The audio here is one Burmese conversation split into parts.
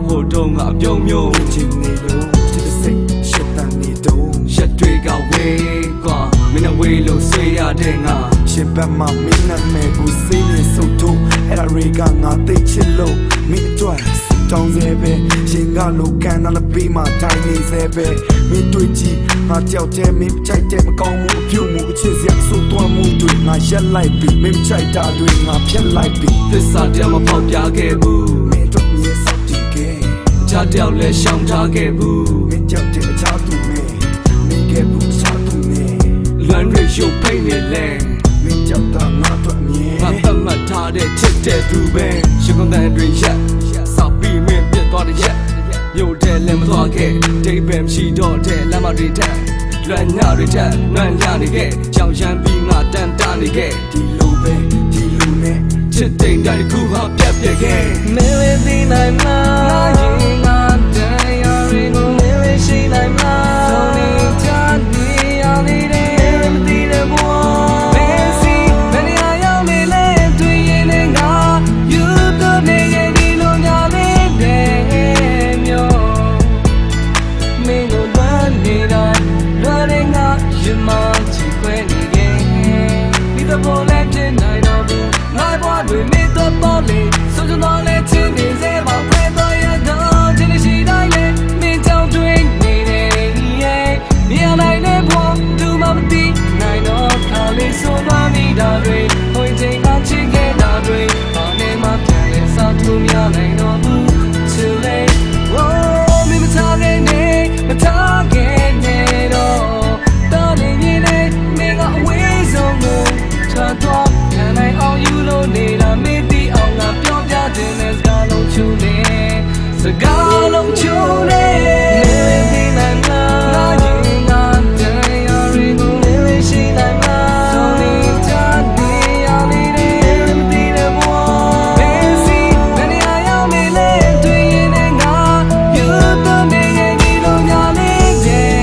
ဟိုတုန်းကအပြုံးမျိုးချင်းနေလို့ဒီစိတ်ရှက်တန်နေတော့ရက်တွေကဝေးကွာမင်းနဲ့ဝေးလို့ဆွေးရတဲ့ငါရှင်ဘက်မှာမင်းနဲ့မဲ့ကိုစေးနေစုပ်ထုတ်အဲ့ဒါတွေကငါသိချစ်လို့မင်းအတွက်တောင်းစေပဲရှင်ကလိုကန်နာလည်းပေးမှတိုင်းနေစေပဲမင်းတွေ့ကြည့်ငါကြောက်တဲ့မင်းကြိုက်တဲ့မကောင်းမှုအပြုတ်မှုအချစ်စရာဆိုသွားမှုတွေငါရက်လိုက်ပြီးမင်းကြိုက်တာတွေငါဖျက်လိုက်ပြီးသစ္စာတရားမဖောက်ပြခဲ့ဘူးမင်းတို့မြေစောက်တည်ခဲ့ချားတယောက်လည်းရှောင်ထားခဲ့ဘူးမင်းကြောက်တဲ့အခြားသူမင်းကဘူးအခြားသူနဲ့လွမ်းတွေရုပ်ဖိတ်နေလဲမင်းကြောက်တာငါတို့မြင်ငါပတ်မှတ်ထားတဲ့ချစ်တဲ့သူပဲရှင်ကုန်တဲ့တွေရက်စောက်ပြီးမင်းပြတ်သွားတဲ့ရက်မြို့ထဲလည်းမသွားခဲ့ဒိတ်ပဲမရှိတော့တဲ့လမ်းမတွေထက်လွမ်းညတွေထက်နှမ်းညနေခဲ့ကြောင်ရမ်းပြီးငါတန်တာနေခဲ့ဒီလိုပဲဒီလိုနဲ့ချစ်တဲ့တိုင်းခုဟာပြတ်ပြက်ခဲ့မင်းလေးသိနိုင်မလားငါရင်ငါတရားတွေကိုမင်းလေးရှိနိုင်မလားဆုံးနေချနေရလေးတဲ့မသိတဲ့ဘဝမင်းစီမင်းရရောက်နေလဲတွေ့ရင်လည်းငါယူတော့နေရဲ့ဒီလိုများလေးတဲ့မင်းကိုလွမ်းနေတာလွမ်းနေငါရင်မချီခွဲနေခဲ့ဒီသဘောလည်းဖြစ်နိုင်တော့ဘူးငါဘဝတွေမင်းတော့ပေါ်လေဆုံးတော့လဲချင်းနေစေမှာဖဲတော့ရတော့ဒီလိုရှိတိုင်းလေမင်းကြောင့်တွေ့နေတယ်မြင်နိုင်တဲ့ဘဝသူမှမသိနိုင်တော့ခါလေးဆိုမှမိတာတွေဟိုချိန်ကချစ်ခဲ့တာတွေဘာနဲ့မှပြန်လဲစားသူများနိုင်တော့ဘူး too lateမင်းမထားခဲ့နေမထားခဲ့နေတော့တော်နေနေမင်းကအဝေးဆုံးကိုထွက်တော့ခံနိုင်အောင်ယူလို့နေတာမင်းသိအောင်ငါပြောပြတဲ့စကားလုံးချိုးနေစကားလုံးချိုးနေမင်းသိနိုင်မလားငါရင်ငါတရားတွေကိုမင်းရှိနိုင်မလားဆိုနေချာနေရလေးတဲ့မသိတဲ့ဘဝမင်းစီမင်းရရောက်နေလဲတွေ့ရင်လည်းငါယူတော့နေရဲ့ဒီလိုများလေးတဲ့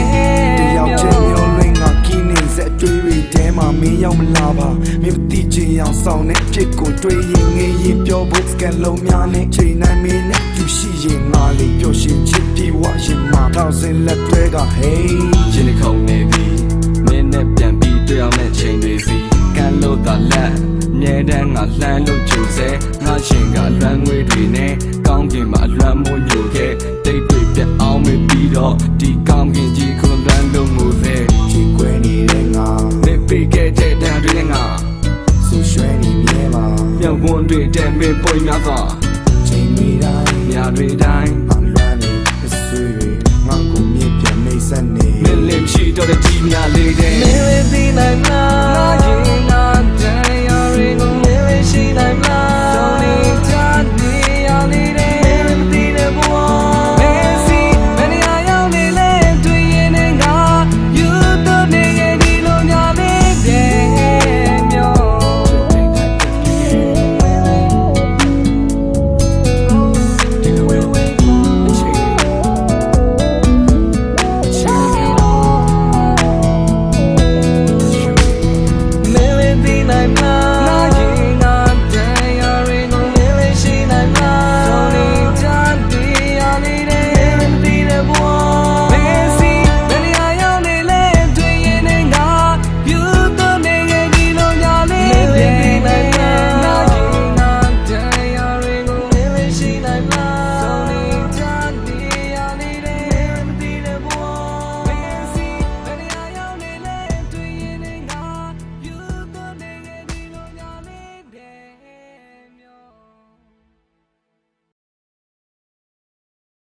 တယောက်ချင်းမျိုးရင်းငါကင်းနေစက်တွေးပြီးတဲမှာမင်းရောက်မလာပါမင်းမသိချင်အောင်ဆောင်နေဖြစ်ကိုတွေးရင်ငေးရင်ပြောဖို့စကန်လုံးများနဲ့ချိန်နိုင်မင်းနဲ့ယူရှိရင်ငါလေးပြောရှင်ချစ်ပြီးဝါရှင်မှာထောက်စင်လက်တွေက hey ရှင်နေခုံနေပြီမင်းနဲ့ပြန်ပြီးတွေ့အောင်တဲ့ချိန်တွေစီကန်လို့သာလက်မြဲတမ်းငါလှမ်းလို့ကြိုစဲငါရှင်ကလွမ်းငွေတွေနဲ့ကောင်းကင်မှာလွမ်းမိုးညိုခဲ့တိတ်တွေပြတ်အောင်မပြီးတော့ဒီကောင်းကင်ကြီးကိုလွမ်းလို့ငိုစေချီခွဲနေတဲ့ငါနေပေးခဲ့တဲ့တန်တွေနဲ့ငါဆူရွှဲနေမြဲပါမြောက်ဝန်းတွေတဲ့မင်းပွင့်များစွာချိန်တွေတိုင်းညတွေတိုင်း